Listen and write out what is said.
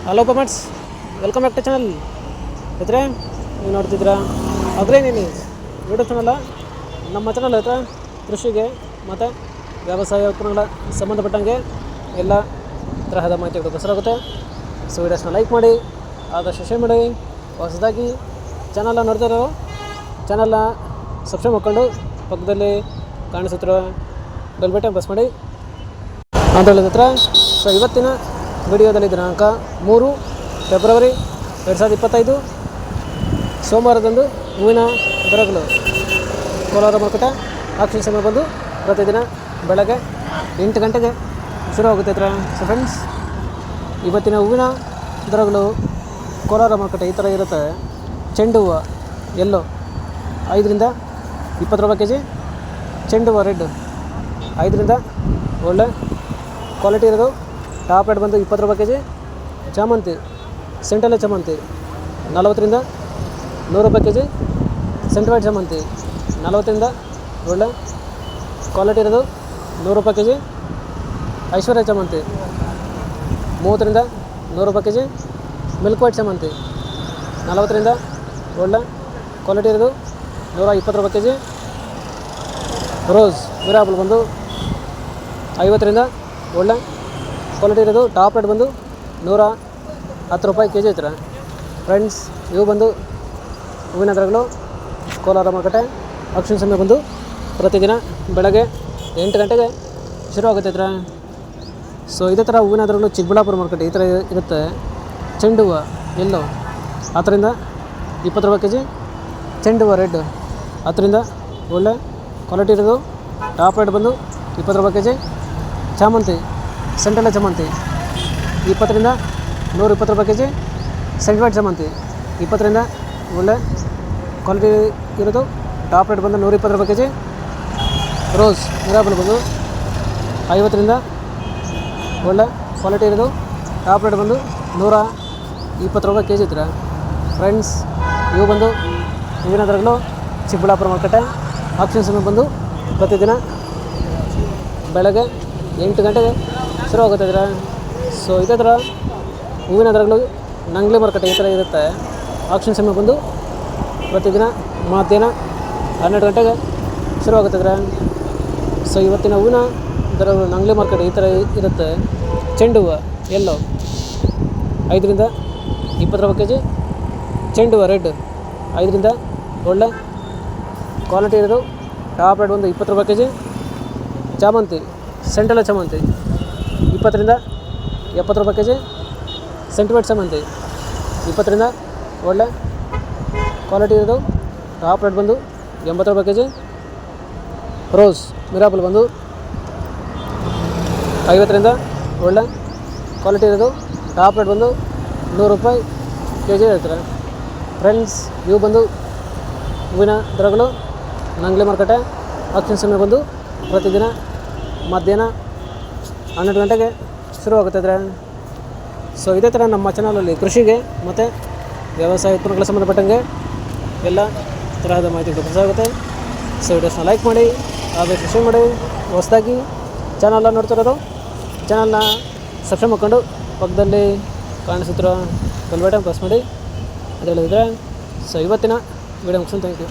Hello comments, welcome back to channel. ಇದ್ರೆ ನೀವು ನೋಡ್ತಿದ್ದೀರಾ ಅಗ್ರೇನೇನಿ ಯೂಟ್ಯೂಬ್ ಚಾನಲ್. ನಮ್ಮ ಚಾನಲ್ ಹತ್ರ ಕೃಷಿಗೆ ಮತ್ತು ವ್ಯವಸಾಯ ಉತ್ಪನ್ನಗಳ ಸಂಬಂಧಪಟ್ಟಂಗೆ ಎಲ್ಲ ತರಹದ ಮಾಹಿತಿಗಳು ಪ್ರಸಾರಾಗುತ್ತೆ. ಸೊ ವಿಡಿಯೋಸ್ನ ಲೈಕ್ ಮಾಡಿ, ಆದಷ್ಟು ಶೇರ್ ಮಾಡಿ. ಹೊಸದಾಗಿ ಚಾನಲ್ನ ನೋಡ್ತಿರೋ ಚಾನಲ್ನ ಸಬ್ಸ್ಕ್ರೈಬ್ ಮಾಡ್ಕೊಂಡು ಪಕ್ಕದಲ್ಲಿ ಕಾಣಿಸುತ್ತಿರೋ ಬೆಲ್ ಬಟನ್ ಪ್ರೆಸ್ ಮಾಡಿ ಅಂತ ಹೇಳಿದ ಹತ್ರ. ಸೊ ಇವತ್ತಿನ ವಿಡಿಯೋದಲ್ಲಿ ದಿನಾಂಕ 3 ಫೆಬ್ರವರಿ 2025 ಸೋಮವಾರದಂದು ಹೂವಿನ ದರಗಳು ಕೋಲಾರ ಮಾರುಕಟ್ಟೆ ಆಕ್ಷನ್ ಸಮಯ ಬಂದು ಪ್ರತಿದಿನ ಬೆಳಗ್ಗೆ 8 ಗಂಟೆಗೆ ಶುರುವಾಗುತ್ತೆ ಹತ್ರ. ಸೊ ಫ್ರೆಂಡ್ಸ್, ಇವತ್ತಿನ ಹೂವಿನ ದರಗಳು ಕೋಲಾರ ಮಾರುಕಟ್ಟೆ ಈ ಥರ ಇರುತ್ತೆ. ಚೆಂಡು ಹೂವು ಎಲ್ಲೋ 5 ರಿಂದ 20 ರೂಪಾಯಿ ಕೆ ಜಿ. ಚೆಂಡು ಹೂವು ರೆಡ್ 5 ರಿಂದ ಒಳ್ಳೆ ಕ್ವಾಲಿಟಿ ಇರೋದು ಟಾಪ್ ರೇಟ್ ಬಂದು 20 ರೂಪಾಯಿ ಕೆ ಜಿ. ಚಾಮಂತಿ ಸೆಂಟಲ್ಲೇ ಚಾಮಂತಿ 40 ರಿಂದ 100 ರೂಪಾಯಿ ಕೆ ಜಿ. ಸೆಂಟ್ರೈಟ್ ಚಾಮಂತಿ 40 ರಿಂದ ಒಳ್ಳೆ ಕ್ವಾಲಿಟಿ ಇರೋದು 100 ರೂಪಾಯಿ ಕೆ ಜಿ. ಐಶ್ವರ್ಯ ಚಾಮಂತಿ 30 ರಿಂದ 100 ರೂಪಾಯಿ ಕೆ ಜಿ. ಮಿಲ್ಕ್ ವೈಟ್ ಚಾಮಂತಿ 40 ರಿಂದ ಒಳ್ಳೆ ಕ್ವಾಲಿಟಿ ಇರೋದು 120 ರೂಪಾಯಿ ಕೆ ಜಿ. ರೋಸ್ ಮಿರಾಬಲ್ ಬಂದು 50 ರಿಂದ ಒಳ್ಳೆ ಕ್ವಾಲಿಟಿ ಇರೋದು ಟಾಪ್ ರೇಟ್ ಬಂದು 110 ರೂಪಾಯಿ ಕೆ ಜಿ ಐತ್ರ. ಫ್ರೆಂಡ್ಸ್, ಇವು ಬಂದು ಹೂವಿನ ದರಗಳು ಕೋಲಾರ ಮಾರುಕಟ್ಟೆ ಆಕ್ಷನ್ ಸಮಯ ಬಂದು ಪ್ರತಿದಿನ ಬೆಳಗ್ಗೆ 8 ಗಂಟೆಗೆ ಶುರುವಾಗುತ್ತೆ ಹತ್ರ. ಸೊ ಇದೇ ಥರ ಹೂವಿನ ದರಗಳು ಚಿಕ್ಕಬಳ್ಳಾಪುರ ಮಾರುಕಟ್ಟೆ ಈ ಥರ ಇರುತ್ತೆ. ಚೆಂಡು ಹೂವು ಎಲ್ಲೋ 10 ರಿಂದ 20 ರೂಪಾಯಿ ಕೆ ಜಿ. ಚೆಂಡು ಹೂವು ರೆಡ್ 10 ರಿಂದ ಒಳ್ಳೆ ಕ್ವಾಲಿಟಿ ಇರೋದು ಟಾಪ್ ರೇಟ್ ಬಂದು 20 ರೂಪಾಯಿ ಕೆ ಜಿ. ಚಾಮಂತಿ ಸೆಂಟ್ರಲ್ಲೇ ಚಾಮಂತಿ 20 ರಿಂದ 120 ರೂಪಾಯಿ ಕೆ ಜಿ. ಸೆಂಟ್ರೈಟ್ ಚಾಮಂತಿ 20 ರಿಂದ ಒಳ್ಳೆ ಕ್ವಾಲಿಟಿ ಇರೋದು ಟಾಪ್ ರೇಟ್ ಬಂದು 120 ರೂಪಾಯಿ ಕೆ ಜಿ. ರೋಸ್ ಮಿರಾಬಲ್ ಬಂದು 50 ರಿಂದ ಒಳ್ಳೆ ಕ್ವಾಲಿಟಿ ಇರೋದು ಟಾಪ್ ರೇಟ್ ಬಂದು 120 ರೂಪಾಯಿ ಕೆ ಜಿ ಇತ್ತು. ಫ್ರೆಂಡ್ಸ್, ಇವು ಬಂದು ಹೂವಿನ ದರಗಳು ಚಿಕ್ಕಬಳ್ಳಾಪುರ ಮಾರುಕಟ್ಟೆ ಆಕ್ಷನ್ ಸಮಯ ಬಂದು ಪ್ರತಿದಿನ ಬೆಳಗ್ಗೆ 8 ಗಂಟೆಗೆ ಶುರುವಾಗುತ್ತೆ ಇದ್ರೆ. ಸೊ ಇದೇ ಥರ ಹೂವಿನ ದರಗಳು ನಂಗ್ಲಿ ಮಾರುಕಟ್ಟೆ ಈ ಥರ ಇರುತ್ತೆ. ಆಕ್ಷನ್ ಸಮಯ ಬಂದು ಪ್ರತಿದಿನ ಮಧ್ಯಾಹ್ನ 12 ಗಂಟೆಗೆ ಶುರುವಾಗುತ್ತೆ ಇದ್ರೆ. ಸೊ ಇವತ್ತಿನ ಹೂವಿನ ದರಗಳು ನಂಗ್ಲಿ ಮಾರುಕಟ್ಟೆ ಈ ಥರ ಇರುತ್ತೆ. ಚೆಂಡು ಹೂವು ಎಲ್ಲೋ 5 ರಿಂದ 20 ರೂಪಾಯಿ ಕೆ ಜಿ. ಚೆಂಡು ಹೂವು ರೆಡ್ 5 ರಿಂದ ಒಳ್ಳೆ ಕ್ವಾಲಿಟಿ ಇರೋದು ಟಾಪ್ ರೇಟ್ ಒಂದು 20 ರೂಪಾಯಿ ಕೆ ಜಿ. ಚಾಮಂತಿ ಸೆಂಟ್ರಲ್ ಚಾಮಂತಿ 20 ರಿಂದ 70 ರೂಪಾಯಿ ಕೆ ಜಿ. ಸೆಂಟಿಮೇಟ್ ಚಾಮಂತಿ 20 ರಿಂದ ಒಳ್ಳೆ ಕ್ವಾಲಿಟಿ ಇರೋದು ಟಾಪ್ ರೇಟ್ ಬಂದು 80 ರೂಪಾಯಿ ಕೆ ಜಿ. ರೋಸ್ ಮಿರಾಬಲ್ ಬಂದು 50 ರಿಂದ ಒಳ್ಳೆ ಕ್ವಾಲಿಟಿ ಇರೋದು ಟಾಪ್ ರೇಟ್ ಬಂದು 100 ರೂಪಾಯಿ ಕೆ ಜಿ ಹೇಳ್ತಾರೆ. ಫ್ರೆಂಡ್ಸ್, ಇವು ಬಂದು ಹೂವಿನ ದರಗಳು ನಂಗ್ಲಿ ಮಾರುಕಟ್ಟೆ ಆಕ್ಷನ್ ಸಮಯ ಬಂದು ಪ್ರತಿದಿನ ಮಧ್ಯಾಹ್ನ 12 ಗಂಟೆಗೆ ಶುರುವಾಗುತ್ತೆ ಇದ್ರೆ. ಸೊ ಇದೇ ಥರ ನಮ್ಮ ಚಾನಲಲ್ಲಿ ಕೃಷಿಗೆ ಮತ್ತು ವ್ಯವಸಾಯ ಉತ್ಪನ್ನಗಳ ಸಂಬಂಧಪಟ್ಟಂಗೆ ಎಲ್ಲ ತರಹದ ಮಾಹಿತಿಗಳು ಪ್ರಸಾರಾಗುತ್ತೆ. ಸೊ ವಿಡಿಯೋಸ್ನ ಲೈಕ್ ಮಾಡಿ, ಆದಷ್ಟು ಶೇರ್ ಮಾಡಿ. ಹೊಸದಾಗಿ ಚಾನಲ್ನ ನೋಡ್ತಿರೋದು ಚಾನಲ್ನ ಸಬ್ಸ್ಕ್ರೈಬ್ ಮಾಡ್ಕೊಂಡು ಪಕ್ಕದಲ್ಲಿ ಕಾಣಿಸುತ್ತಿರೋ ಬೆಲ್ ಬಟನ್ ಪ್ರೆಸ್ ಮಾಡಿ ಅಂತ ಹೇಳಿದ್ರೆ. ಸೊ ಇವತ್ತಿನ ವಿಡಿಯೋ ಮುಗಿಸೋಣ. Thank you.